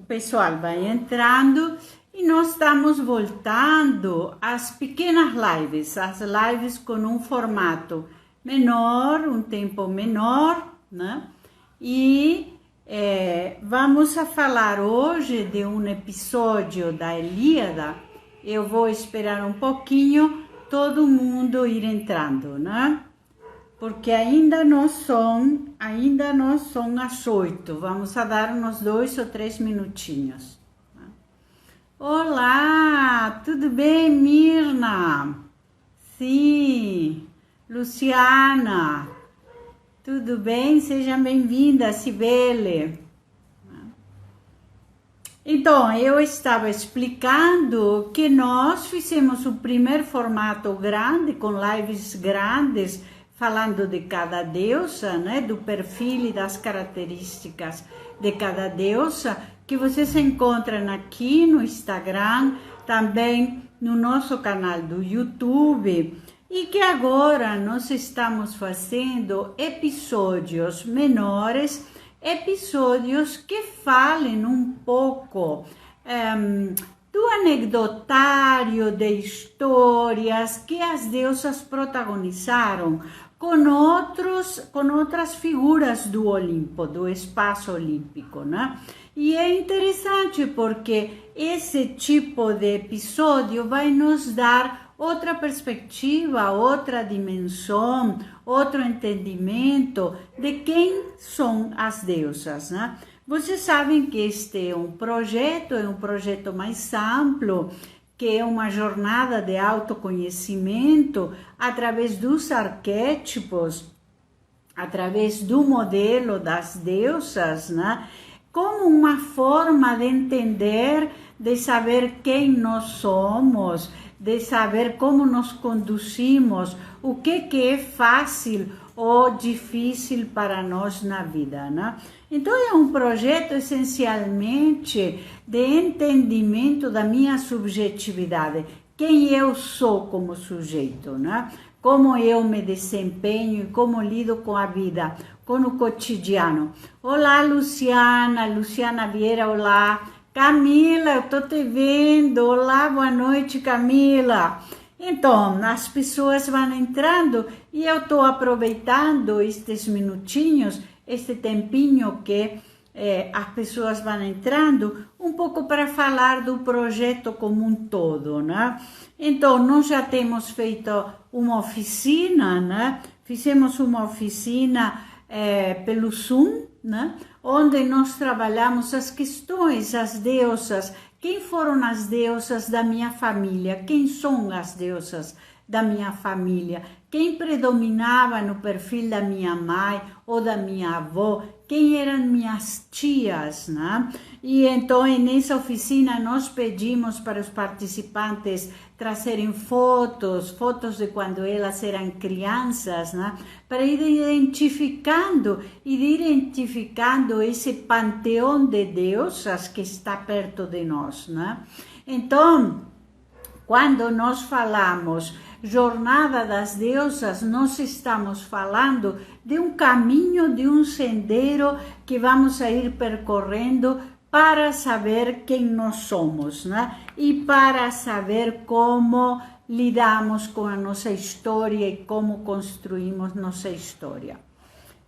pessoal vai entrando e nós estamos voltando às pequenas lives, as lives com um formato menor, um tempo menor, né? E vamos a falar hoje de um episódio da Ilíada. Eu vou esperar um pouquinho todo mundo ir entrando, né? Porque ainda não são às 8. Vamos a dar uns 2 ou 3 minutinhos. Olá, tudo bem, Mirna? Sim, Luciana, tudo bem? Seja bem-vinda, Cibele. Então, eu estava explicando que nós fizemos o primeiro formato grande, com lives grandes, falando de cada deusa, né, do perfil e das características de cada deusa, que vocês encontram aqui no Instagram, também no nosso canal do YouTube, e que agora nós estamos fazendo episódios menores, episódios que falem um pouco do anecdotário de histórias que as deusas protagonizaram com outras figuras do Olimpo, do espaço olímpico, né? E é interessante porque esse tipo de episódio vai nos dar outra perspectiva, outra dimensão, outro entendimento de quem são as deusas, né? Vocês sabem que este é um projeto mais amplo, que é uma jornada de autoconhecimento através dos arquétipos, através do modelo das deusas, né? Como uma forma de entender, de saber quem nós somos, de saber como nos conduzimos, o que é fácil ou difícil para nós na vida, né? Então é um projeto essencialmente de entendimento da minha subjetividade, quem eu sou como sujeito, né? Como eu me desempenho e como lido com a vida, com o cotidiano. Olá, Luciana Vieira, olá. Camila, eu tô te vendo. Olá, boa noite, Camila. Então, as pessoas vão entrando e eu tô aproveitando estes minutinhos, este tempinho que as pessoas vão entrando, um pouco para falar do projeto como um todo, né? Então, nós já temos feito uma oficina, né? Fizemos uma oficina pelo Zoom, né? Onde nós trabalhamos as questões, as deusas, quem foram as deusas da minha família, quem são as deusas da minha família, quem predominava no perfil da minha mãe ou da minha avó, quem eram minhas tias, né? E então, nessa oficina, nós pedimos para os participantes trazerem fotos de quando elas eram crianças, né? Para ir identificando esse panteão de deusas que está perto de nós, né? Então, quando nós falamos Jornada das Deusas, nós estamos falando de um caminho, de um sendero que vamos a ir percorrendo para saber quem nós somos, né? E para saber como lidamos com a nossa história e como construímos nossa história.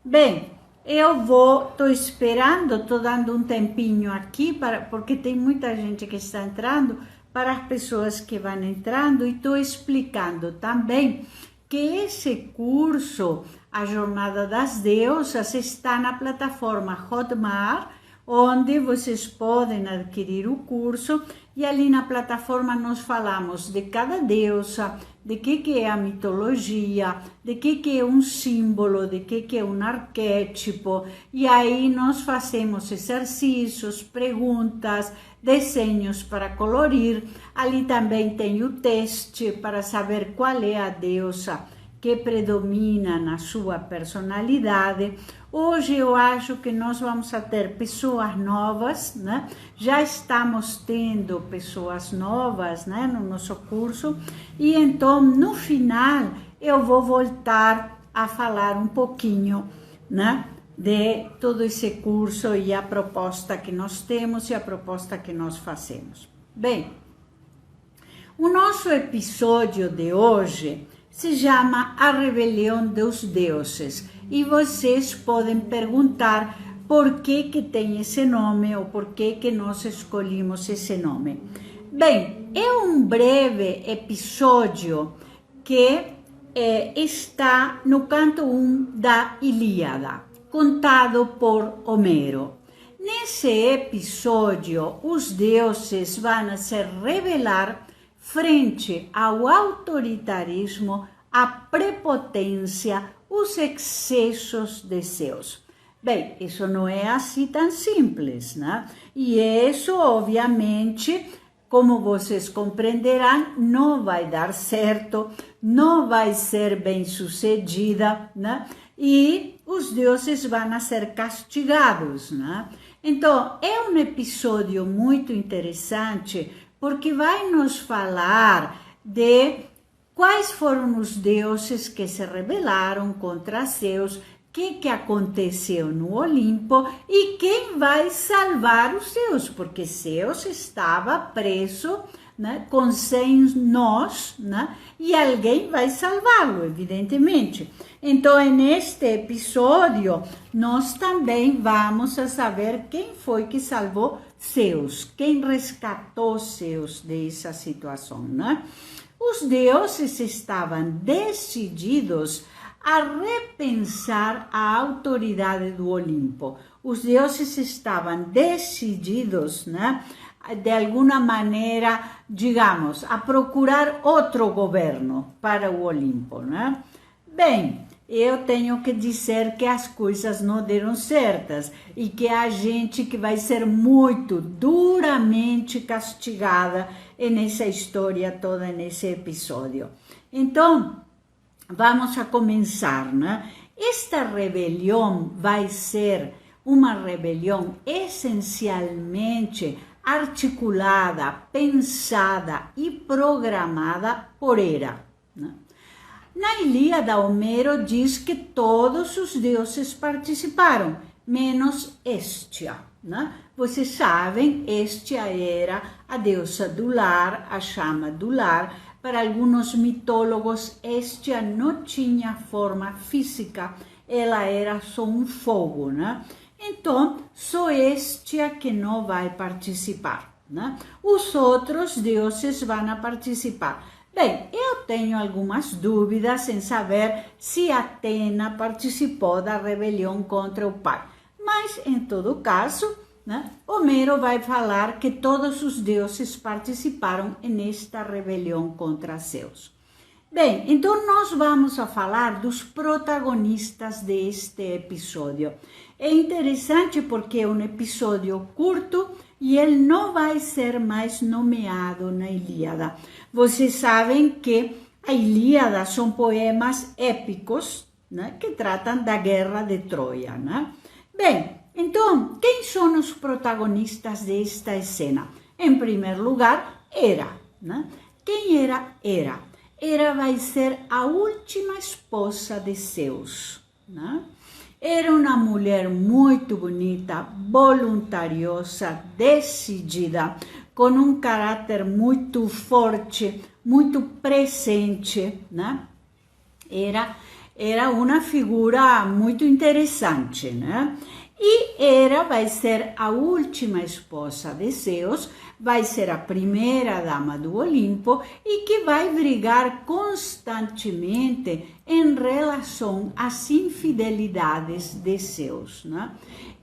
Bem, estou esperando, estou dando um tempinho aqui, porque tem muita gente que está entrando, para as pessoas que vão entrando, e estou explicando também que esse curso, a Jornada das Deusas, está na plataforma Hotmart, onde vocês podem adquirir o curso, e ali na plataforma nós falamos de cada deusa, de que é a mitologia, de que é um símbolo, de que é um arquétipo, e aí nós fazemos exercícios, perguntas, desenhos para colorir. Ali também tem o teste para saber qual é a deusa que predomina na sua personalidade. Hoje eu acho que nós vamos a ter pessoas novas, né? Já estamos tendo pessoas novas, né, no nosso curso, e então no final eu vou voltar a falar um pouquinho, né, de todo esse curso e a proposta que nós temos e a proposta que nós fazemos. Bem, o nosso episódio de hoje se chama A Rebelião dos Deuses e vocês podem perguntar por que tem esse nome ou por que nós escolhemos esse nome. Bem, é um breve episódio que está no canto 1 da Ilíada, contado por Homero. Nesse episódio, os deuses vão se rebelar frente ao autoritarismo, à prepotência, os excessos de Zeus. Bem, isso não é assim tão simples, né? E isso, obviamente, como vocês compreenderão, não vai dar certo, não vai ser bem sucedida, né? E os deuses vão ser castigados, né? Então, é um episódio muito interessante, porque vai nos falar de quais foram os deuses que se rebelaram contra Zeus, o que aconteceu no Olimpo e quem vai salvar os Zeus, porque Zeus estava preso, né, com 100 nós, né, e alguém vai salvá-lo, evidentemente. Então, neste episódio, nós também vamos a saber quem foi que salvou Zeus, quem resgatou Zeus dessa situação, né? Os deuses estavam decididos a repensar a autoridade do Olimpo. Os deuses estavam decididos, né, de alguma maneira, digamos, a procurar outro governo para o Olimpo, né? Bem, eu tenho que dizer que as coisas não deram certas e que há gente que vai ser muito duramente castigada nessa história toda, nesse episódio. Então, vamos a começar, né? Esta rebelião vai ser uma rebelião essencialmente articulada, pensada e programada por Hera, né? Na Ilíada, Homero diz que todos os deuses participaram, menos Hestia, né? Vocês sabem, Hestia era a deusa do lar, a chama do lar. Para alguns mitólogos, Hestia não tinha forma física, ela era só um fogo, né? Então, só Hestia que não vai participar, né? Os outros deuses vão participar. Bem, eu tenho algumas dúvidas em saber se Atena participou da rebelião contra o pai. Mas, em todo caso, né, Homero vai falar que todos os deuses participaram nesta rebelião contra Zeus. Bem, então nós vamos a falar dos protagonistas deste episódio. É interessante porque é um episódio curto e ele não vai ser mais nomeado na Ilíada. Vocês sabem que a Ilíada são poemas épicos, né, que tratam da guerra de Troia, né? Bem, então, quem são os protagonistas desta cena? Em primeiro lugar, Hera, né? Quem era Hera? Hera vai ser a última esposa de Zeus, né? Era uma mulher muito bonita, voluntariosa, decidida, com um caráter muito forte, muito presente, né? Era uma figura muito interessante, né? E Hera vai ser a última esposa de Zeus, vai ser a primeira dama do Olimpo e que vai brigar constantemente em relação às infidelidades de Zeus, né?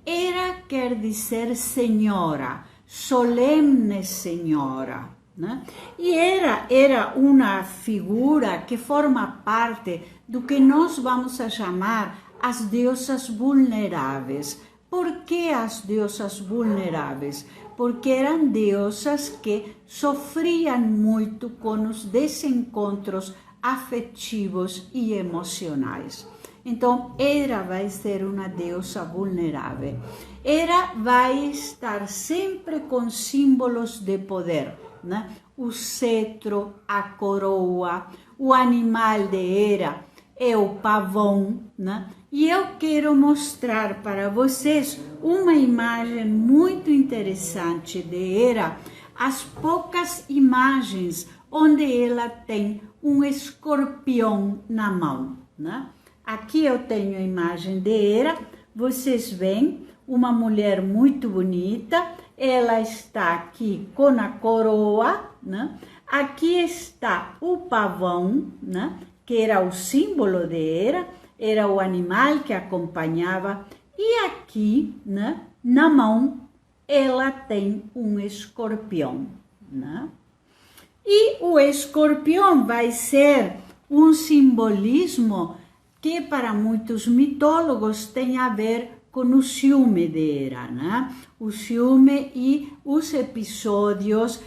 Hera quer dizer senhora, solene senhora, né? E era uma figura que forma parte do que nós vamos a chamar as deusas vulneráveis. Por que as deusas vulneráveis? Porque eram deusas que sofriam muito com os desencontros afetivos e emocionais. Então, Hera vai ser uma deusa vulnerável. Hera vai estar sempre com símbolos de poder, né? O cetro, a coroa, o animal de Hera, é o pavão, né? E eu quero mostrar para vocês uma imagem muito interessante de Hera, as poucas imagens onde ela tem um escorpião na mão, né? Aqui eu tenho a imagem de Hera, vocês veem uma mulher muito bonita, ela está aqui com a coroa, né? Aqui está o pavão, né? Que era o símbolo de Hera, era o animal que acompanhava, e aqui, né, na mão, ela tem um escorpião, né? E o escorpião vai ser um simbolismo que para muitos mitólogos tem a ver com o ciúme de Hera, né? O ciúme e os episódios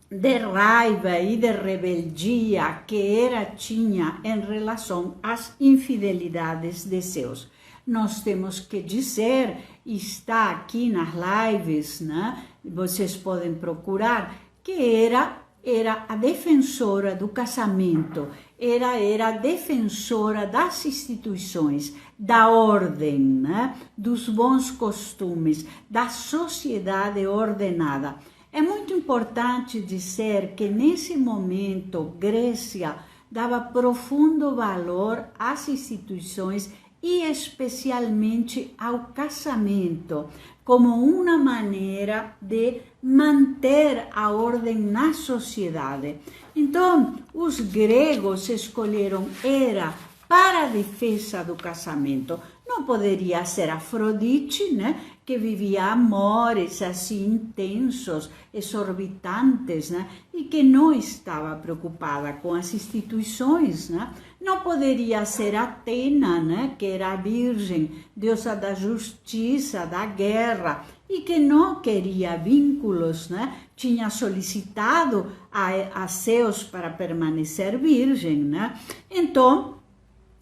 de raiva e de rebeldia que Hera tinha em relação às infidelidades de Zeus. Nós temos que dizer, está aqui nas lives, né? Vocês podem procurar, que Hera era a defensora do casamento, era a defensora das instituições, da ordem, né? Dos bons costumes, da sociedade ordenada. É muito importante dizer que nesse momento Grécia dava profundo valor às instituições e especialmente ao casamento, como uma maneira de manter a ordem na sociedade. Então, os gregos escolheram Hera para a defesa do casamento. Não poderia ser Afrodite, né? Que vivia amores assim intensos, exorbitantes, né? E que não estava preocupada com as instituições, né? Não poderia ser Atena, né? Que era a virgem, deusa da justiça, da guerra, e que não queria vínculos, né? Tinha solicitado a Zeus para permanecer virgem, né? Então,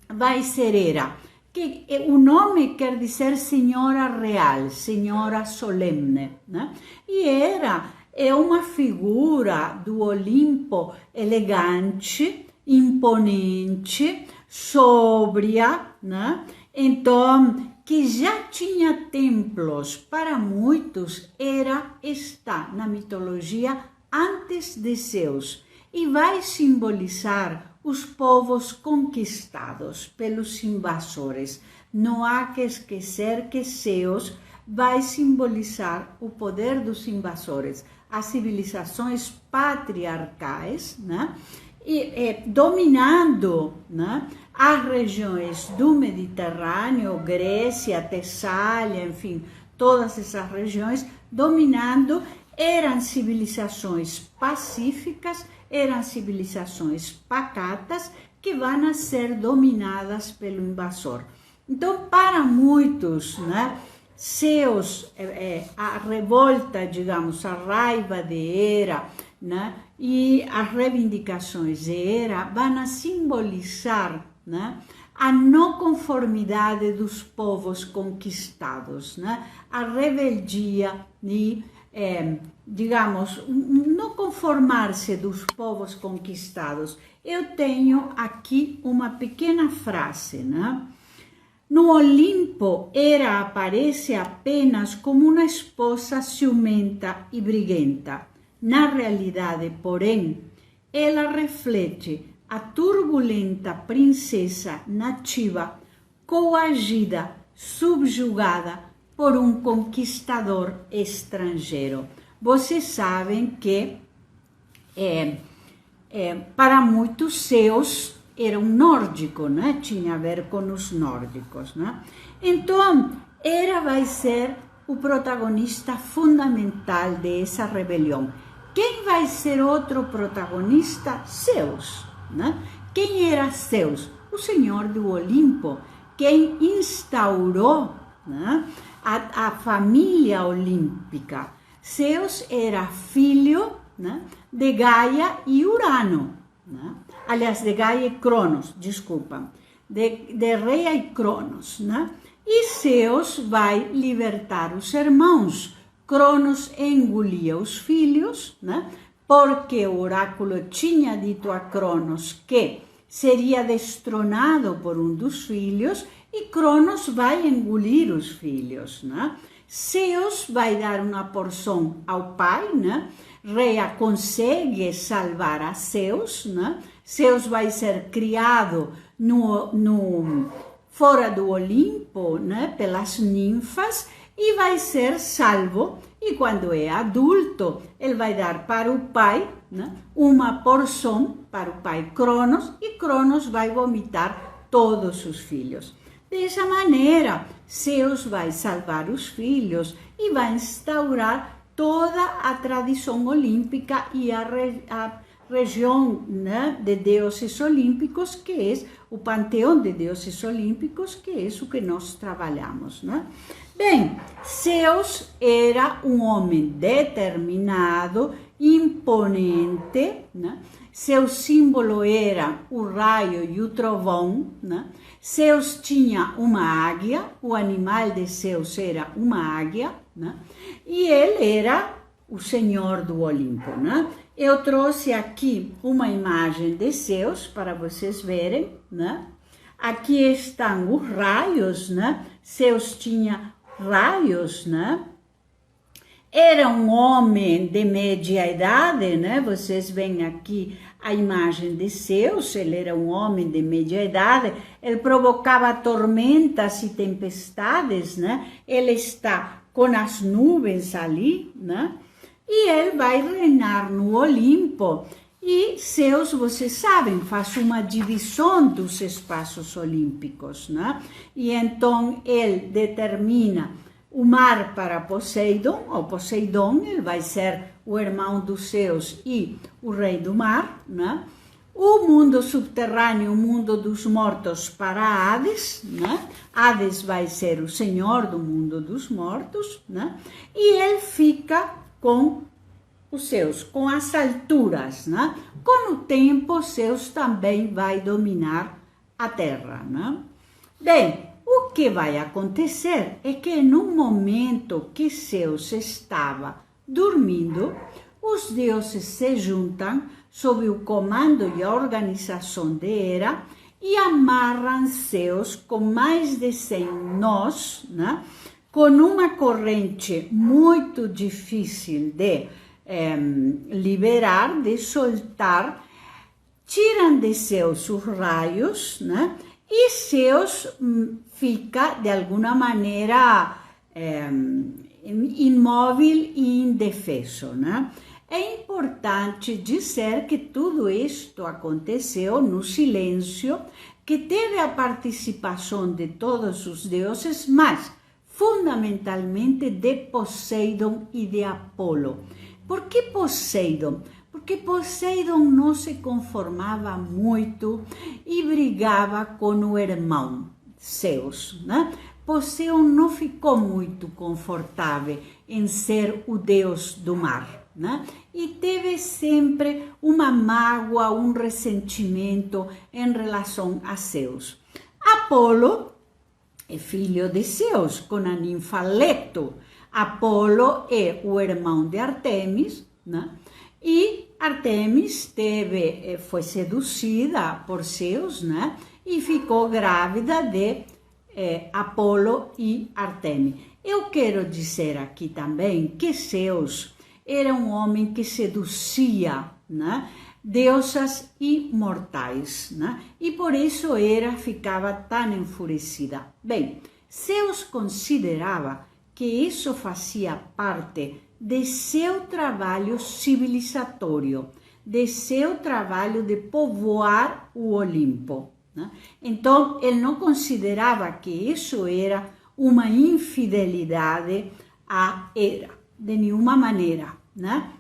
vai ser Hera, que o nome quer dizer senhora real, senhora solene, né? E Hera é uma figura do Olimpo elegante, imponente, sóbria, né? Então, que já tinha templos, para muitos, Hera está na mitologia antes de Zeus e vai simbolizar os povos conquistados pelos invasores. Não há que esquecer que Zeus vai simbolizar o poder dos invasores, as civilizações patriarcais, né? E dominando, né, as regiões do Mediterrâneo, Grécia, Tessália, enfim, todas essas regiões, dominando, eram civilizações pacíficas, eram civilizações pacatas que vão a ser dominadas pelo invasor. Então, para muitos, né, Zeus, a revolta, digamos, a raiva de Hera, né, e as reivindicações de Hera vão a simbolizar, né, a não conformidade dos povos conquistados, né, a rebeldia e digamos, não conformar-se dos povos conquistados. Eu tenho aqui uma pequena frase, né? No Olimpo, Hera aparece apenas como uma esposa ciumenta e briguenta. Na realidade, porém, ela reflete a turbulenta princesa nativa, coagida, subjugada por um conquistador estrangeiro. Vocês sabem que para muitos Zeus era um nórdico, né? Tinha a ver com os nórdicos, né? Então, Hera vai ser o protagonista fundamental dessa rebelião. Quem vai ser outro protagonista? Zeus, né? Quem era Zeus? O senhor do Olimpo, quem instaurou, né, a família olímpica. Zeus era filho, né, de Gaia e Urano, né? Aliás, de Gaia e Cronos, desculpa, de Rhea e Cronos, né? E Zeus vai libertar os irmãos. Cronos engolia os filhos, né? Porque o oráculo tinha dito a Cronos que seria destronado por um dos filhos e Cronos vai engolir os filhos, né? Zeus vai dar uma porção ao pai, né? Rhea consegue salvar a Zeus, né? Zeus vai ser criado fora do Olimpo, né? Pelas ninfas e vai ser salvo. E quando é adulto, ele vai dar para o pai, né? Uma porção para o pai Cronos e Cronos vai vomitar todos os filhos. Dessa maneira, Zeus vai salvar os filhos e vai instaurar toda a tradição olímpica e a região, né, de deuses olímpicos, que é o panteão de deuses olímpicos, que é o que nós trabalhamos, né? Bem, Zeus era um homem determinado, imponente, né? Seu símbolo era o raio e o trovão, né? Zeus tinha uma águia, o animal de Zeus era uma águia, né? E ele era o senhor do Olimpo, né? Eu trouxe aqui uma imagem de Zeus para vocês verem, né? Aqui estão os raios, né? Zeus tinha raios, né? Era um homem de média idade, né? Vocês veem aqui a imagem de Zeus, ele era um homem de média idade, ele provocava tormentas e tempestades, né? Ele está com as nuvens ali, né? E ele vai reinar no Olimpo. E Zeus, vocês sabem, faz uma divisão dos espaços olímpicos, né? E então ele determina o mar para Poseidon, ou Poseidon, ele vai ser o irmão dos Zeus e o rei do mar, né? O mundo subterrâneo, o mundo dos mortos para Hades, né? Hades vai ser o senhor do mundo dos mortos, né? E ele fica com os Zeus, com as alturas, né? Com o tempo, Zeus também vai dominar a terra, né? Bem, o que vai acontecer é que no momento que Zeus estava dormindo, os deuses se juntam sob o comando e a organização de Hera e amarram Zeus com mais de 100 nós, né? Com uma corrente muito difícil de liberar, de soltar, tiram de Zeus os raios, né? E Zeus fica, de alguma maneira, imóvel e indefeso, né? É importante dizer que tudo isto aconteceu no silêncio, que teve a participação de todos os deuses, mas fundamentalmente de Poseidon e de Apolo. Por que Poseidon? Porque Poseidon não se conformava muito e brigava com o irmão Zeus, né? Poseidon não ficou muito confortável em ser o deus do mar, né? E teve sempre uma mágoa, um ressentimento em relação a Zeus. Apolo é filho de Zeus, com a ninfa Leto. Apolo é o irmão de Artemis, né? E Artemis foi seduzida por Zeus, né? E ficou grávida de Apolo e Artemis. Eu quero dizer aqui também que Zeus era um homem que seduzia, né? Deusas e mortais, né? E por isso Hera ficava tão enfurecida. Bem, Zeus considerava que isso fazia parte de seu trabalho civilizatório, de seu trabalho de povoar o Olimpo, né? Então, ele não considerava que isso era uma infidelidade a Hera, de nenhuma maneira, né?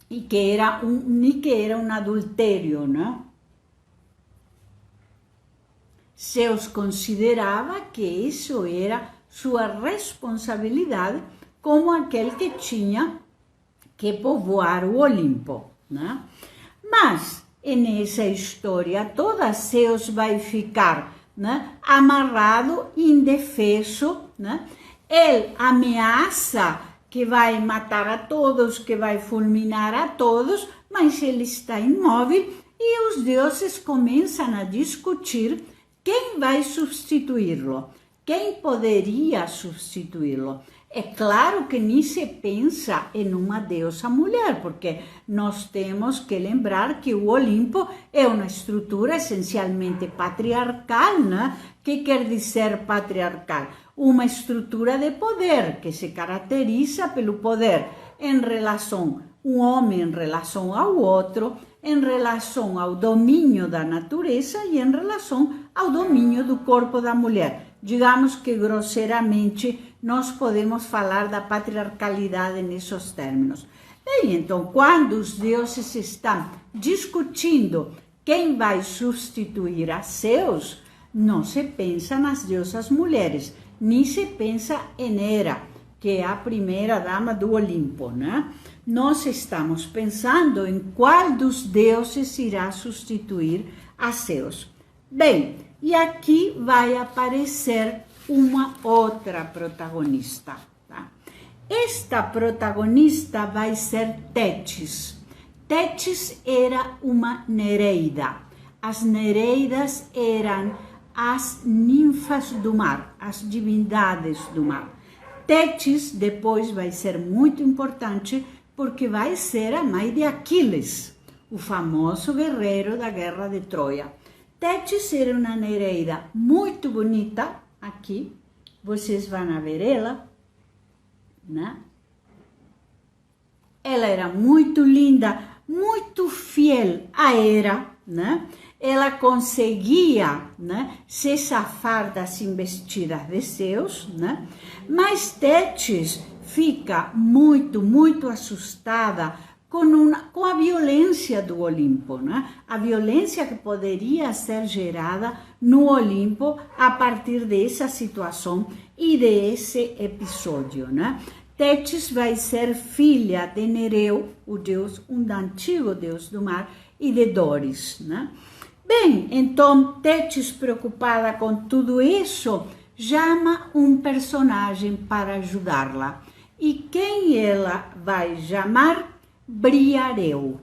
E que era um adultério, né? Zeus considerava que isso era sua responsabilidade como aquele que tinha que povoar o Olimpo, né? Mas, nessa história toda, Zeus vai ficar, né, amarrado, indefeso, né? Ele ameaça que vai matar a todos, que vai fulminar a todos, mas ele está imóvel e os deuses começam a discutir quem vai substituí-lo, quem poderia substituí-lo. É claro que nem se pensa em uma deusa mulher, porque nós temos que lembrar que o Olimpo é uma estrutura essencialmente patriarcal, né? Que quer dizer patriarcal? Uma estrutura de poder que se caracteriza pelo poder em relação um homem em relação ao outro, em relação ao domínio da natureza e em relação ao domínio do corpo da mulher. Digamos que grosseiramente nós podemos falar da patriarcalidade nesses termos. Bem, então, quando os deuses estão discutindo quem vai substituir a Zeus, não se pensa nas deusas mulheres, nem se pensa em Hera, que é a primeira dama do Olimpo, né? Nós estamos pensando em qual dos deuses irá substituir a Zeus. Bem, e aqui vai aparecer uma outra protagonista, tá? Esta protagonista vai ser Tétis. Tétis era uma nereida. As nereidas eram as ninfas do mar, as divindades do mar. Tétis depois vai ser muito importante porque vai ser a mãe de Aquiles, o famoso guerreiro da guerra de Troia. Tétis era uma nereida muito bonita, aqui, vocês vão ver ela, né? Ela era muito linda, muito fiel a Hera, né? Ela conseguia, né, se safar das investidas de Zeus, né? Mas Tétis fica muito assustada com a violência do Olimpo, né? A violência que poderia ser gerada no Olimpo a partir dessa situação e desse episódio, né? Tétis vai ser filha de Nereu, o deus, um antigo deus do mar, e de Doris, né? Bem, então Tétis, preocupada com tudo isso, chama um personagem para ajudá-la. E quem ela vai chamar? Briareu.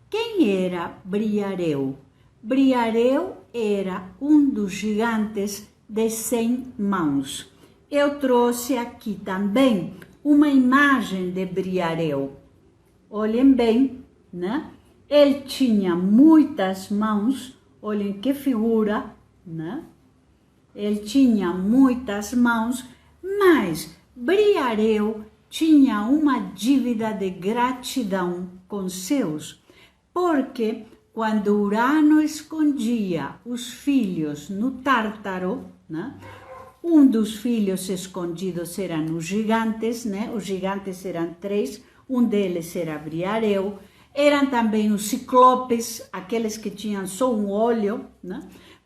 Quem era Briareu? Briareu era um dos gigantes de 100 mãos. Eu trouxe aqui também uma imagem de Briareu. Olhem bem, né? Ele tinha muitas mãos, olhem que figura, né? Ele tinha muitas mãos, mas Briareu tinha uma dívida de gratidão com Zeus, porque quando Urano escondia os filhos no Tártaro, né? Um dos filhos escondidos eram os gigantes, né? Os gigantes eram 3, um deles era Briareu. Eram também os ciclopes, aqueles que tinham só um olho, né?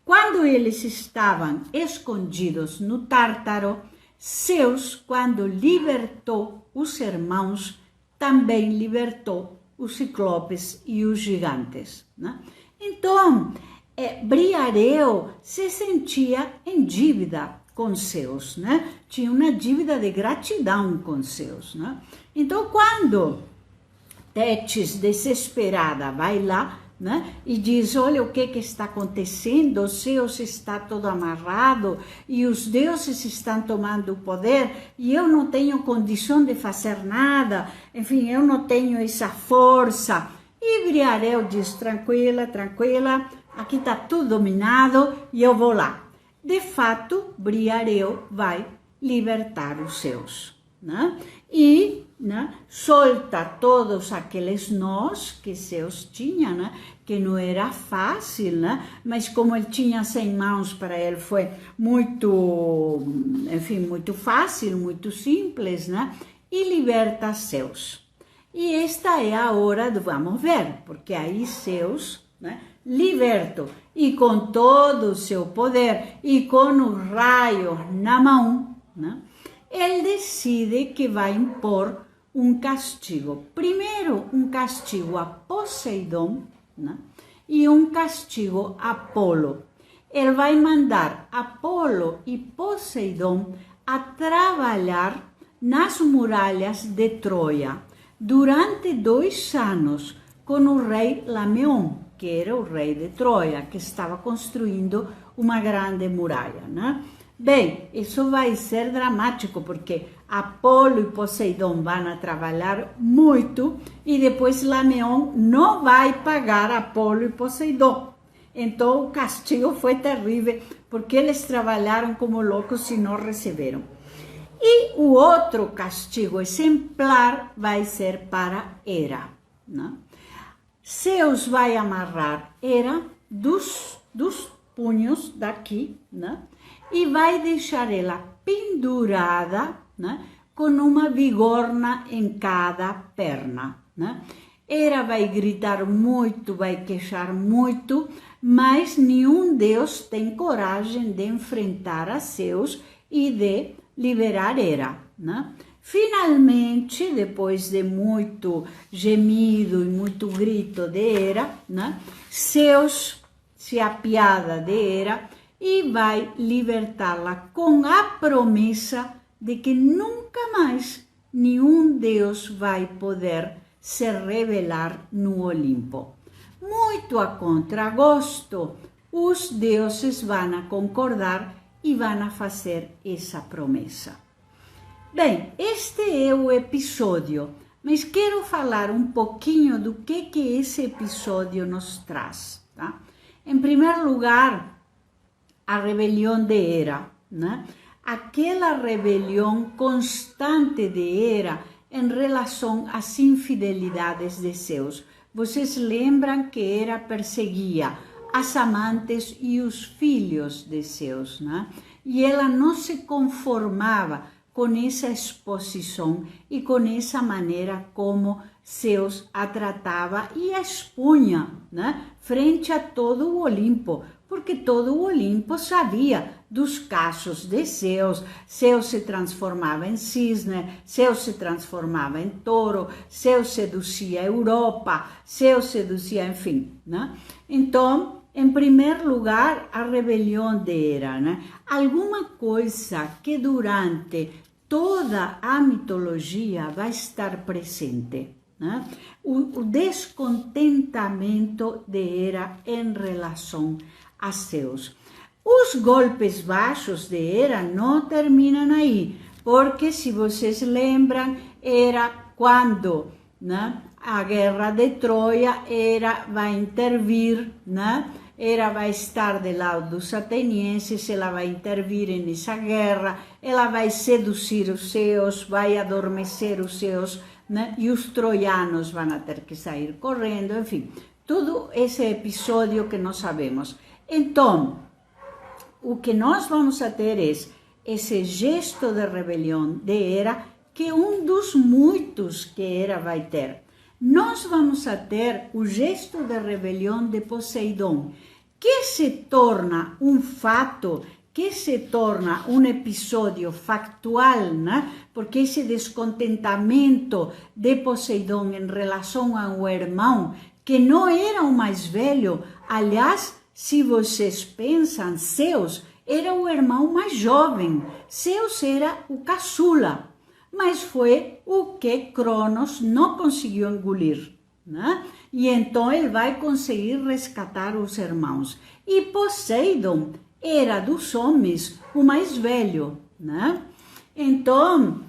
Quando eles estavam escondidos no Tártaro, Zeus, quando libertou os irmãos, também libertou os ciclopes e os gigantes, né? Então, Briareu se sentia em dívida com Zeus, né? Tinha uma dívida de gratidão com Zeus, né? Então, quando Tétis, desesperada, vai lá, né, e diz, olha o que está acontecendo, o Zeus está todo amarrado e os deuses estão tomando o poder e eu não tenho condição de fazer nada, enfim, eu não tenho essa força. E Briareu diz, tranquila, tranquila, aqui está tudo dominado e eu vou lá. De fato, Briareu vai libertar os Zeus, né? E, né, solta todos aqueles nós que Zeus tinha, né, que não era fácil, né, mas como ele tinha 100 mãos, para ele foi muito, enfim, muito fácil, muito simples, né, e liberta Zeus. E esta é a hora do vamos ver, porque aí Zeus, né, liberto e com todo o seu poder e com os raios na mão, né, ele decide que vai impor um castigo. Primeiro, um castigo a Poseidon, né? E um castigo a Apolo. Ele vai mandar Apolo e Poseidon a trabalhar nas muralhas de Troia durante 2 anos com o rei Lameon. que era o rei de Troia, que estava construindo uma grande muralha, né? Bem, isso vai ser dramático, porque Apolo e Poseidon vão trabalhar muito e depois Lameão não vai pagar Apolo e Poseidon. Então o castigo foi terrível, porque eles trabalharam como loucos e não receberam. E o outro castigo exemplar vai ser para Hera, né? Zeus vai amarrar Hera dos punhos daqui, né? E vai deixar ela pendurada, né? Com uma bigorna em cada perna, né? Hera vai gritar muito, vai queixar muito, mas nenhum deus tem coragem de enfrentar a Zeus e de liberar Hera, né? Finalmente, depois de muito gemido e muito grito de Hera, né? Zeus se apiada de Hera e vai libertá-la com a promessa de que nunca mais nenhum deus vai poder se revelar no Olimpo. Muito a contragosto, os deuses vão concordar e vão fazer essa promessa. Bem, este é o episódio, mas quero falar um pouquinho do que esse episódio nos traz, tá? Em primeiro lugar, a rebelião de Hera, né? Aquela rebelião constante de Hera em relação às infidelidades de Zeus. Vocês lembram que Hera perseguia as amantes e os filhos de Zeus, né? E ela não se conformava com essa exposição e com essa maneira como Zeus a tratava e a expunha, né? Frente a todo o Olimpo, porque todo o Olimpo sabia dos casos de Zeus. Zeus se transformava em cisne, Zeus se transformava em touro, Zeus seduzia a Europa, Zeus seduzia, enfim, né? Então, em primeiro lugar, a rebelião de Hera, né? Alguma coisa que durante toda a mitologia vai estar presente, né? O descontentamento de Hera em relação a Zeus. Os golpes baixos de Hera não terminam aí, porque se vocês lembram, era quando, né, a guerra de Troia, Hera vai intervir, né? Hera vai estar do lado dos atenienses, ela vai intervir nessa guerra, ela vai seduzir os Zeus, vai adormecer os Zeus, né? E os troianos vão ter que sair correndo, enfim, todo esse episódio que nós sabemos. Então, o que nós vamos a ter é esse gesto de rebelião de Hera, que é um dos muitos que Hera vai ter. Nós vamos a ter o gesto de rebelião de Poseidon, que se torna um fato, que se torna um episódio factual, né? Porque esse descontentamento de Poseidon em relação ao irmão, que não era o mais velho, aliás, se vocês pensam, Zeus era o irmão mais jovem, Zeus era o caçula, mas foi o que Cronos não conseguiu engolir, né? E então ele vai conseguir resgatar os irmãos. E Poseidon era dos homens o mais velho, né? Então,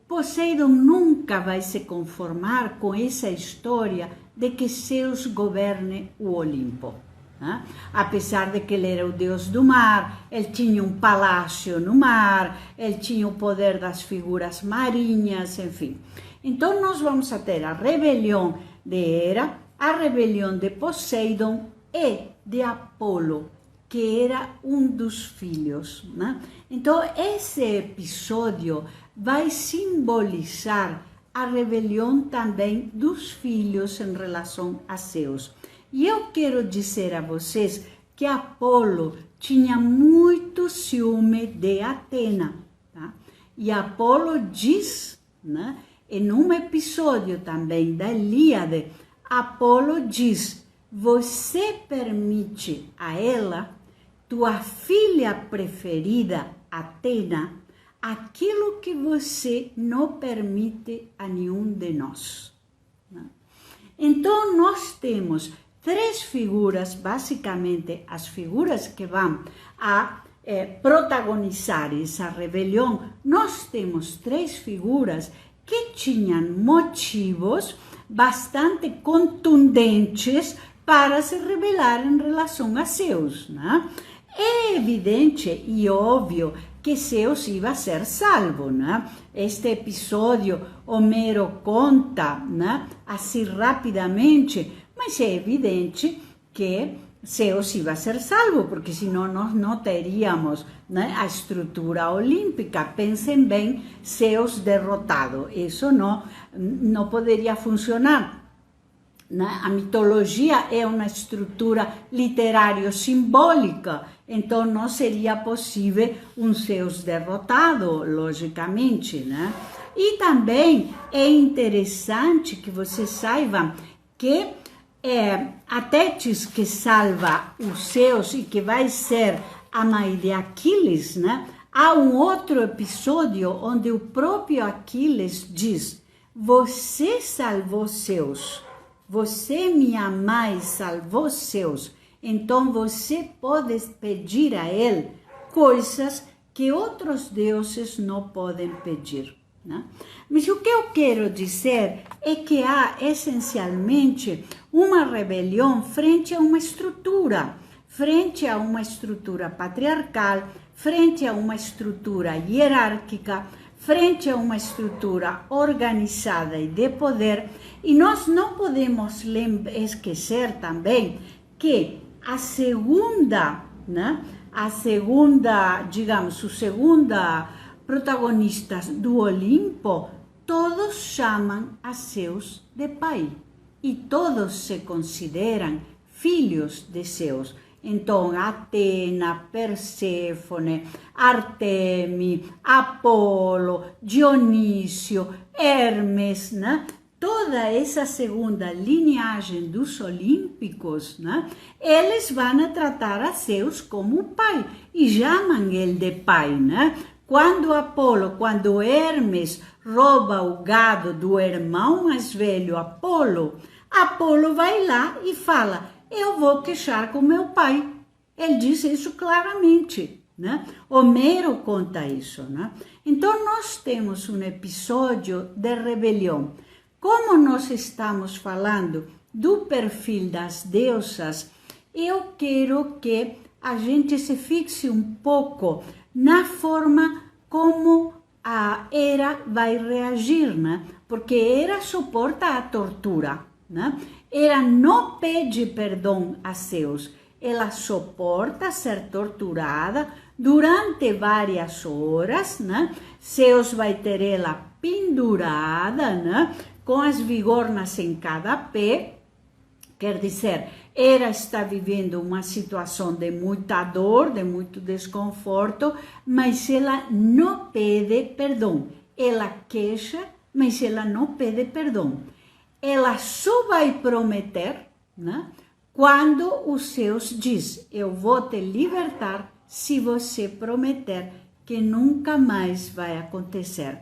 Poseidon nunca vai se conformar com essa história de que Zeus governe o Olimpo. Né? Apesar de que ele era o deus do mar, ele tinha um palácio no mar, ele tinha o poder das figuras marinhas, enfim. Então nós vamos a ter a rebelião de Hera, a rebelião de Poseidon e de Apolo, que era um dos filhos, né? Então esse episódio vai simbolizar a rebelião também dos filhos em relação a Zeus. E eu quero dizer a vocês que Apolo tinha muito ciúme de Atena, tá? E Apolo diz, né, em um episódio também da Ilíade, Apolo diz: você permite a ela, tua filha preferida, Atena, aquilo que você não permite a nenhum de nós. Então nós temos três figuras, basicamente as figuras que vão a protagonizar essa rebelião. Nós temos três figuras que tinham motivos bastante contundentes para se rebelar em relação a Zeus, né? É evidente e óbvio que Zeus ia ser salvo, né? Este episódio Homero conta, né, assim rapidamente, mas é evidente que Zeus ia ser salvo, porque senão nós não teríamos, né, a estrutura olímpica. Pensem bem, Zeus derrotado, isso não poderia funcionar. A mitologia é uma estrutura literário-simbólica, então não seria possível um Zeus derrotado, logicamente, né? E também é interessante que vocês saibam que a Tétis que salva os Zeus e que vai ser a mãe de Aquiles, né? Há um outro episódio onde o próprio Aquiles diz: você salvou Zeus. Você, minha mãe, salvou Zeus, então você pode pedir a ele coisas que outros deuses não podem pedir, né? Mas o que eu quero dizer é que há essencialmente uma rebelião frente a uma estrutura patriarcal, frente a uma estrutura hierárquica, frente a uma estrutura organizada e de poder. E nós não podemos esquecer também que a segunda, protagonistas do Olimpo, todos chamam a Zeus de pai. E todos se consideram filhos de Zeus. Então, Atena, Perséfone, Artemi, Apolo, Dionísio, Hermes, né? Toda essa segunda linhagem dos olímpicos, né? Eles vão tratar a Zeus como pai e chamam ele de pai, né? Quando Hermes rouba o gado do irmão mais velho, Apolo vai lá e fala: eu vou queixar com meu pai. Ele diz isso claramente, né? Homero conta isso, né? Então, nós temos um episódio de rebelião. Como nós estamos falando do perfil das deusas, eu quero que a gente se fixe um pouco na forma como a Hera vai reagir, né? Porque Hera suporta a tortura, né? Ela não pede perdão a Zeus, ela suporta ser torturada durante várias horas, né? Zeus vai ter ela pendurada, né? Com as vigornas em cada pé. Quer dizer, ela está vivendo uma situação de muita dor, de muito desconforto, mas ela não pede perdão. Ela queixa, mas ela não pede perdão. Ela só vai prometer, né, quando o Zeus diz: eu vou te libertar se você prometer que nunca mais vai acontecer.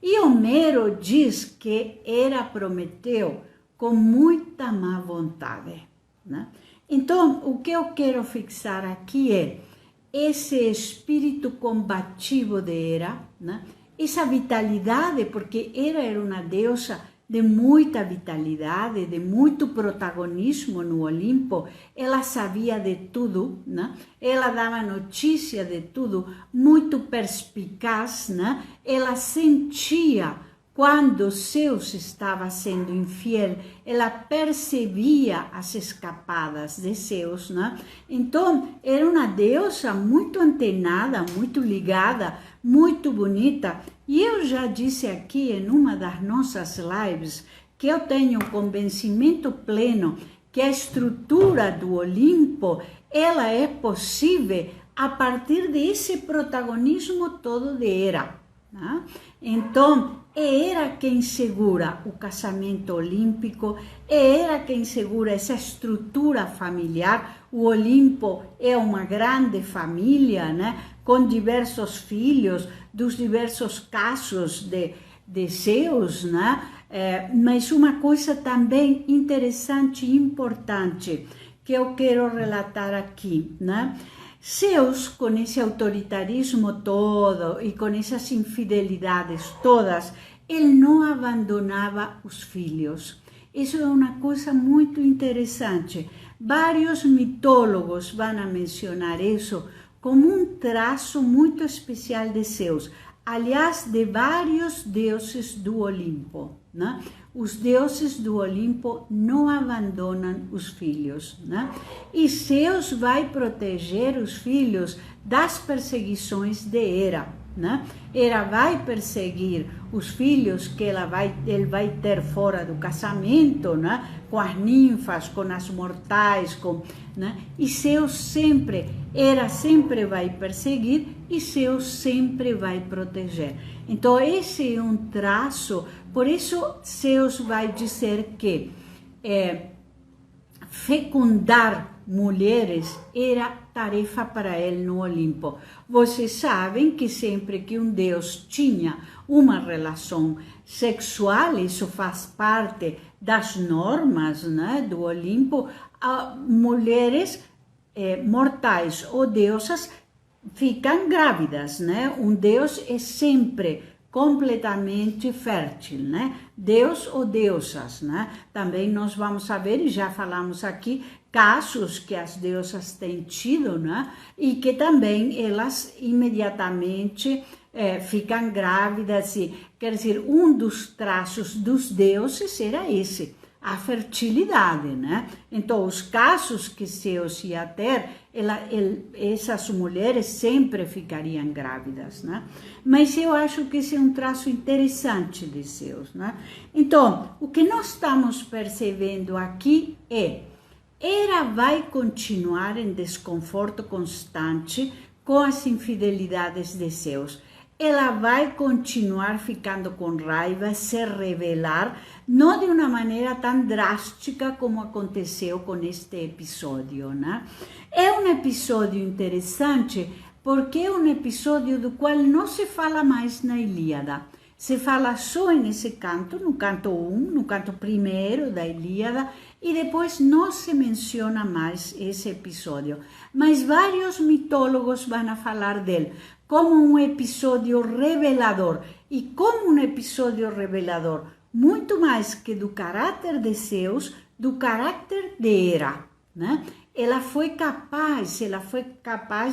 E Homero diz que Hera prometeu com muita má vontade, né? Então, o que eu quero fixar aqui é esse espírito combativo de Hera, né? Essa vitalidade, porque Hera era uma deusa de muita vitalidade, de muito protagonismo no Olimpo. Ela sabia de tudo, né? Ela dava notícia de tudo, muito perspicaz, né? Ela sentia quando Zeus estava sendo infiel, ela percebia as escapadas de Zeus, né? Então, era uma deusa muito antenada, muito ligada, muito bonita. E eu já disse aqui em uma das nossas lives que eu tenho um convencimento pleno que a estrutura do Olimpo, ela é possível a partir desse protagonismo todo de Hera, né? Então, é Hera quem segura o casamento olímpico, é Hera quem segura essa estrutura familiar. O Olimpo é uma grande família, né? Com diversos filhos, dos diversos casos de Zeus, né? Mas uma coisa também interessante e importante que eu quero relatar aqui, né? Zeus, com esse autoritarismo todo e com essas infidelidades todas, ele não abandonava os filhos. Isso é uma coisa muito interessante. Vários mitólogos vão a mencionar isso como um traço muito especial de Zeus. Aliás, de vários deuses do Olimpo, né? Os deuses do Olimpo não abandonam os filhos, né? E Zeus vai proteger os filhos das perseguições de Hera, né? Hera vai perseguir os filhos que ele vai ter fora do casamento, né? Com as ninfas, com as mortais, né? E Zeus sempre, Hera sempre vai perseguir e Zeus sempre vai proteger. Então esse é um traço, por isso Zeus vai dizer que fecundar mulheres era tarefa para ele no Olimpo. Vocês sabem que sempre que um deus tinha uma relação sexual, isso faz parte das normas, né, do Olimpo, mulheres mortais ou deusas ficam grávidas, né? Um deus é sempre completamente fértil, né? Deus ou deusas, né? Também nós vamos saber, e já falamos aqui, casos que as deusas têm tido, né? E que também elas imediatamente ficam grávidas. E, quer dizer, um dos traços dos deuses era esse, a fertilidade, né? Então, os casos que Zeus ia ter, essas mulheres sempre ficariam grávidas, né? Mas eu acho que esse é um traço interessante de Zeus, né? Então, o que nós estamos percebendo aqui é Hera vai continuar em desconforto constante com as infidelidades de Zeus. Ela vai continuar ficando com raiva, se rebelar, não de uma maneira tão drástica como aconteceu com este episódio, né? É um episódio interessante porque é um episódio do qual não se fala mais na Ilíada. Se fala só nesse canto, no canto 1, no canto primeiro da Ilíada, e depois não se menciona mais esse episódio. Mas vários mitólogos vão a falar dele como um episódio revelador. E como um episódio revelador, muito mais que do caráter de Zeus, do caráter de Hera, né? Ela foi capaz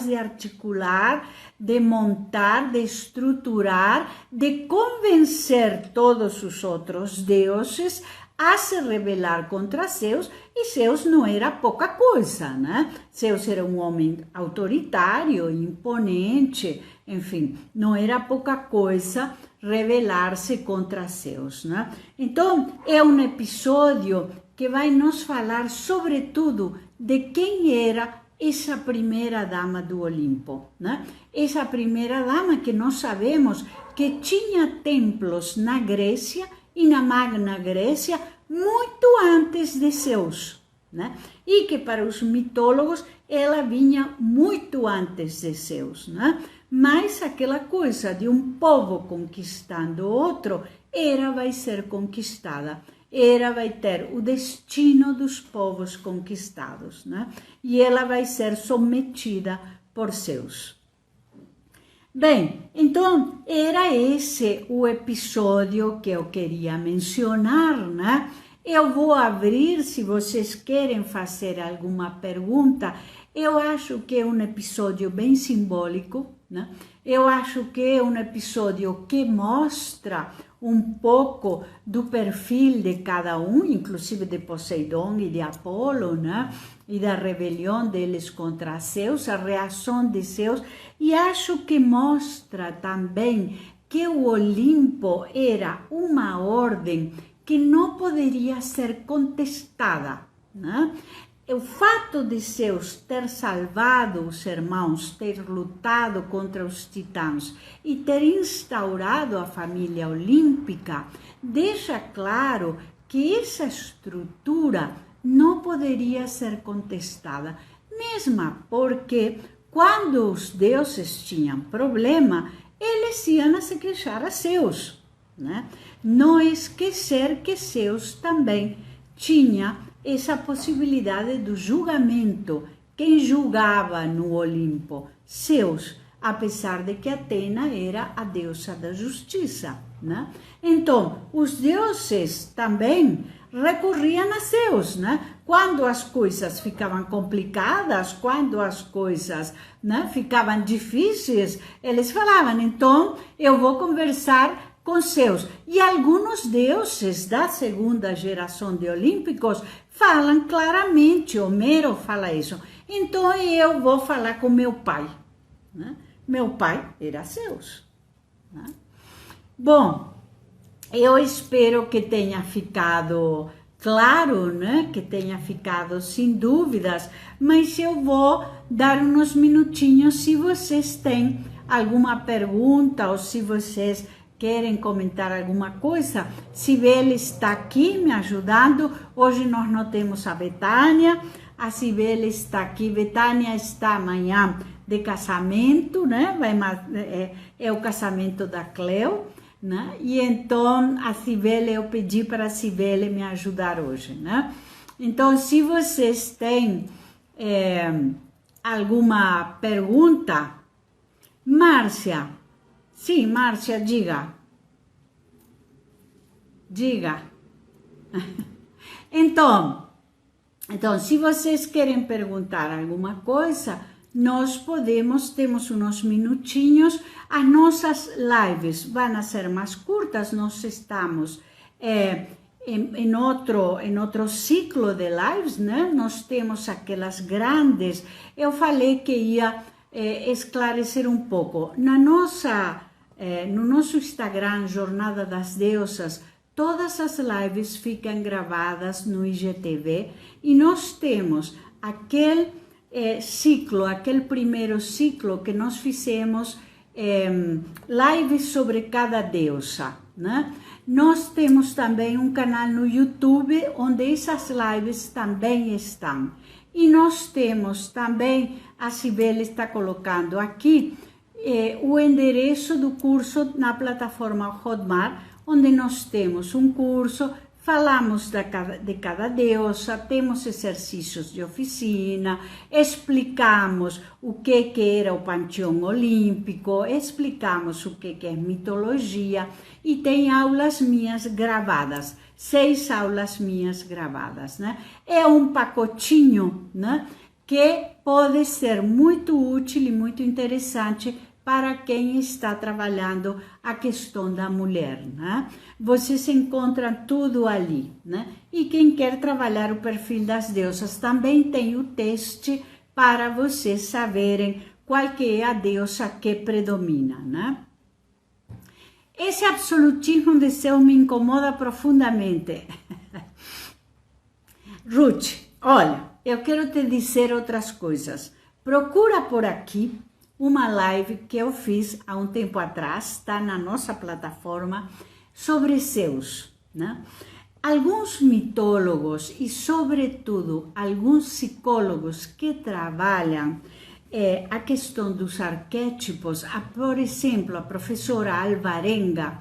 de articular, de montar, de estruturar, de convencer todos os outros deuses a se rebelar contra Zeus, e Zeus não era pouca coisa, né? Zeus era um homem autoritário, imponente, enfim, não era pouca coisa rebelar-se contra Zeus, né? Então, é um episódio que vai nos falar, sobretudo, de quem era essa primeira dama do Olimpo, né? Essa primeira dama que nós sabemos que tinha templos na Grécia e na Magna Grécia muito antes de Zeus, né? E que para os mitólogos ela vinha muito antes de Zeus, né? Mas aquela coisa de um povo conquistando outro, Hera vai ser conquistada. Hera vai ter o destino dos povos conquistados, né? E ela vai ser submetida por Zeus. Bem, então era esse o episódio que eu queria mencionar, né? Eu vou abrir, se vocês querem fazer alguma pergunta. Eu acho que é um episódio bem simbólico, né? Eu acho que é um episódio que mostra um pouco do perfil de cada um, inclusive de Poseidon e de Apolo, né? E da rebelião deles contra Zeus, a reação de Zeus, e acho que mostra também que o Olimpo era uma ordem que não poderia ser contestada, né? O fato de Zeus ter salvado os irmãos, ter lutado contra os titãs e ter instaurado a família olímpica, deixa claro que essa estrutura não poderia ser contestada, mesmo porque quando os deuses tinham problema, eles iam a se queixar a Zeus, né? Não esquecer que Zeus também tinha essa possibilidade do julgamento. Quem julgava no Olimpo? Zeus, apesar de que Atena era a deusa da justiça, né? Então, os deuses também recorriam a Zeus, né? Quando as coisas ficavam complicadas, quando as coisas, né, ficavam difíceis, eles falavam, então eu vou conversar com Zeus. E alguns deuses da segunda geração de olímpicos falam claramente, Homero fala isso, então eu vou falar com meu pai, né? Meu pai era Zeus, né? Bom, eu espero que tenha ficado claro, né? Que tenha ficado sem dúvidas, mas eu vou dar uns minutinhos se vocês têm alguma pergunta ou se vocês querem comentar alguma coisa. Sibeli está aqui me ajudando. Hoje nós não temos a Betânia. A Sibeli está aqui. Betânia está amanhã de casamento, né? É o casamento da Cleo, né? E então a Sibeli, eu pedi para a Sibeli me ajudar hoje, né? Então, se vocês têm alguma pergunta, Márcia, sim, Márcia, diga. Então, se vocês querem perguntar alguma coisa, nós temos uns minutinhos. As nossas lives vão ser mais curtas, nós estamos em outro ciclo de lives, né? Nós temos aquelas grandes. Eu falei que ia esclarecer um pouco. No nosso Instagram, Jornada das Deusas, todas as lives ficam gravadas no IGTV e nós temos aquele primeiro ciclo que nós fizemos lives sobre cada deusa, né? Nós temos também um canal no YouTube onde essas lives também estão. E nós temos também, a Sibeli está colocando aqui, o endereço do curso na plataforma Hotmart, onde nós temos um curso, falamos de cada deusa, temos exercícios de oficina, explicamos o que era o panteão olímpico, explicamos o que é mitologia e tem aulas minhas gravadas, 6 aulas minhas gravadas, né? É um pacotinho, né, que pode ser muito útil e muito interessante para quem está trabalhando a questão da mulher, né? Vocês encontram tudo ali, né? E quem quer trabalhar o perfil das deusas também tem o teste para vocês saberem qual que é a deusa que predomina, né? Esse absolutismo de Zeus me incomoda profundamente. Ruth, olha, eu quero te dizer outras coisas. Procura por aqui uma live que eu fiz há um tempo atrás, está na nossa plataforma, sobre Zeus, né? Alguns mitólogos e, sobretudo, alguns psicólogos que trabalham a questão dos arquétipos, por exemplo, a professora Alvarenga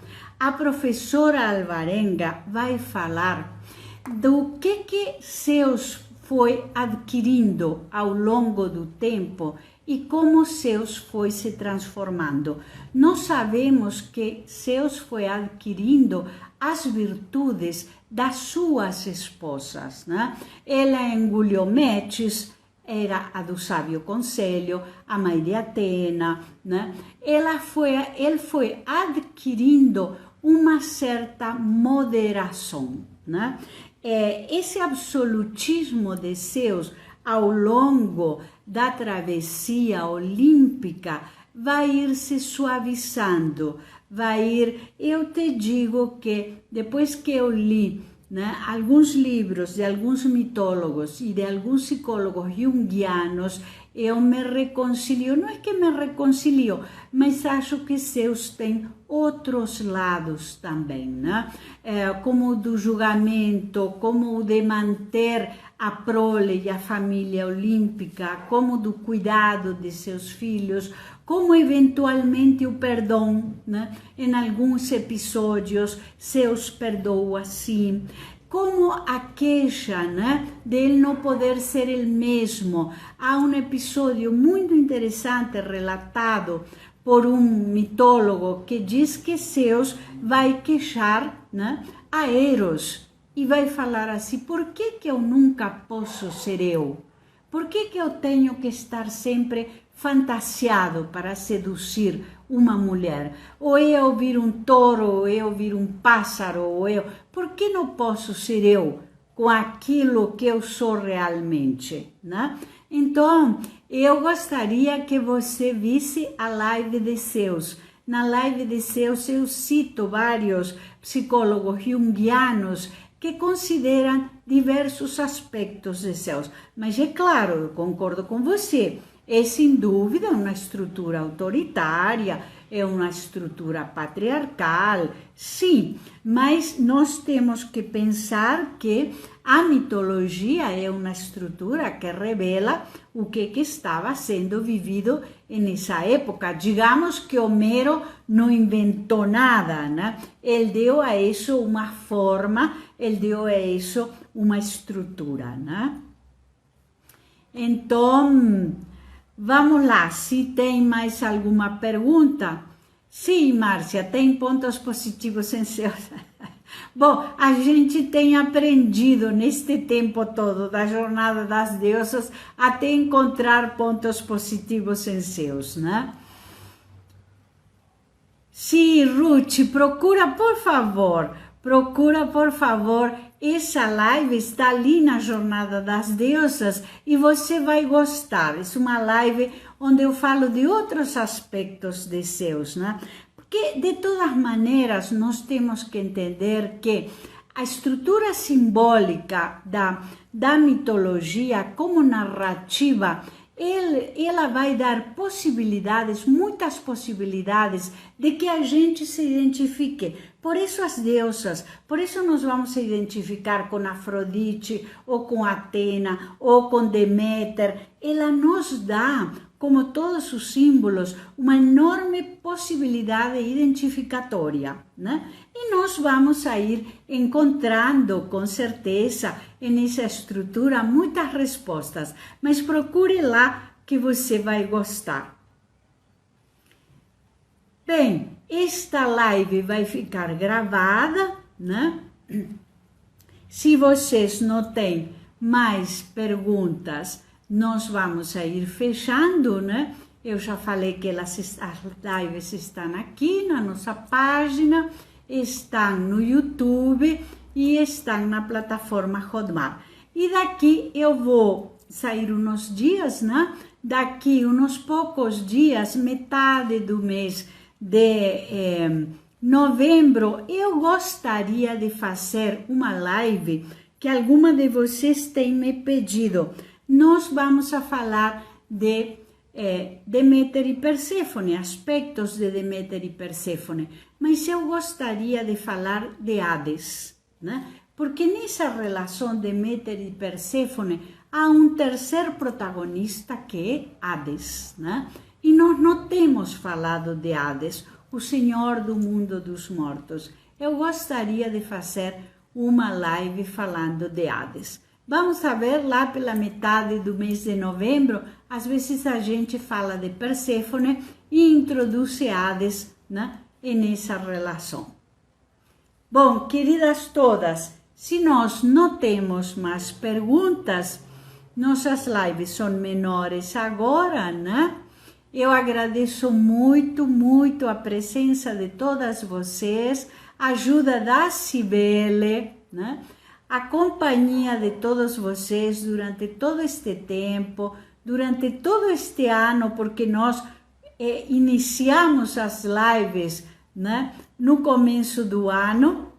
vai falar do que Zeus foi adquirindo ao longo do tempo e como Zeus foi se transformando. Nós sabemos que Zeus foi adquirindo as virtudes das suas esposas, né? Ela engoliu Metis, era a do sábio conselho, a mãe de Atena, né? Ele foi adquirindo uma certa moderação, né? Esse absolutismo de Zeus ao longo da travessia olímpica vai ir se suavizando, eu te digo que depois que eu li, né, alguns livros de alguns mitólogos e de alguns psicólogos junguianos, eu me reconcilio, não é que me reconcilio, mas acho que Zeus tem outros lados também, né? Como o do julgamento, como o de manter a prole e a família olímpica, como do cuidado de seus filhos, como eventualmente o perdão, né? Em alguns episódios, se os perdoa sim, como a queixa, né? De ele não poder ser ele mesmo. Há um episódio muito interessante relatado por um mitólogo que diz que Zeus vai queixar, né, a Eros e vai falar assim: por que eu nunca posso ser eu? Por que eu tenho que estar sempre fantasiado para seduzir uma mulher? Ou eu ouvir um touro, ou eu ouvir um pássaro, ou eu... Por que não posso ser eu com aquilo que eu sou realmente, né? Então, eu gostaria que você visse a live de Zeus. Na live de Zeus eu cito vários psicólogos junguianos que consideram diversos aspectos de Zeus. Mas é claro, eu concordo com você, é sem dúvida uma estrutura autoritária, é uma estrutura patriarcal, sim, mas nós temos que pensar que a mitologia é uma estrutura que revela o que estava sendo vivido nessa época. Digamos que Homero não inventou nada, né? Ele deu a isso uma forma, ele deu a isso uma estrutura, né? Então, vamos lá, se tem mais alguma pergunta? Sim, Márcia, tem pontos positivos em Zeus. Bom, a gente tem aprendido neste tempo todo da jornada das deusas até encontrar pontos positivos em Zeus, né? Sim, Ruth, procura por favor, essa live está ali na Jornada das Deusas e você vai gostar. É uma live onde eu falo de outros aspectos de Zeus, né? Porque, de todas maneiras, nós temos que entender que a estrutura simbólica da mitologia como narrativa, ela vai dar possibilidades, muitas possibilidades de que a gente se identifique. Por isso as deusas, por isso nós vamos se identificar com Afrodite, ou com Atena, ou com Deméter. Ela nos dá, como todos os símbolos, uma enorme possibilidade identificatória, né? E nós vamos a ir encontrando, com certeza, nessa estrutura, muitas respostas. Mas procure lá que você vai gostar. Bem, esta live vai ficar gravada, né? Se vocês não têm mais perguntas, nós vamos a ir fechando, né? Eu já falei que as lives estão aqui na nossa página, estão no YouTube e estão na plataforma Hotmart. E daqui eu vou sair uns dias, né? Daqui uns poucos dias, metade do mês de novembro, eu gostaria de fazer uma live que alguma de vocês tem me pedido. Nós vamos a falar de Deméter e Perséfone, aspectos de Deméter e Perséfone, mas eu gostaria de falar de Hades, né? Porque nessa relação Deméter e Perséfone há um terceiro protagonista que é Hades, né? E nós não temos falado de Hades, o Senhor do mundo dos mortos. Eu gostaria de fazer uma live falando de Hades. Vamos a ver lá pela metade do mês de novembro, às vezes a gente fala de Perséfone e introduz Hades, né, nessa relação. Bom, queridas todas, se nós não temos mais perguntas, nossas lives são menores agora, né? Eu agradeço muito, muito a presença de todas vocês, a ajuda da Cibele, né? A companhia de todos vocês durante todo este tempo, durante todo este ano, porque nós iniciamos as lives, né, no começo do ano,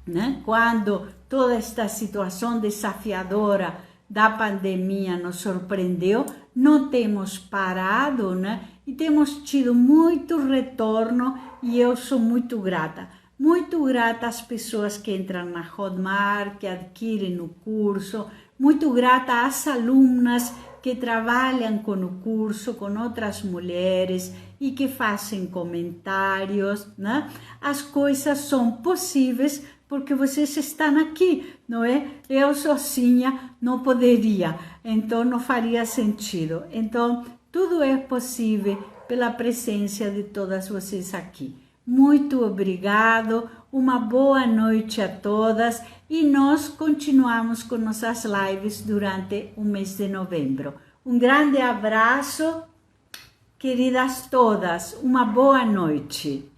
né, quando toda esta situação desafiadora da pandemia nos surpreendeu, não temos parado, né, e temos tido muito retorno e eu sou muito grata. Muito grata às pessoas que entram na Hotmart, que adquirem o curso, muito grata às alunas que trabalham com o curso, com outras mulheres e que fazem comentários, né? As coisas são possíveis porque vocês estão aqui, não é? Eu sozinha não poderia, então não faria sentido. Então, tudo é possível pela presença de todas vocês aqui. Muito obrigado, uma boa noite a todas e nós continuamos com nossas lives durante o mês de novembro. Um grande abraço, queridas todas, uma boa noite.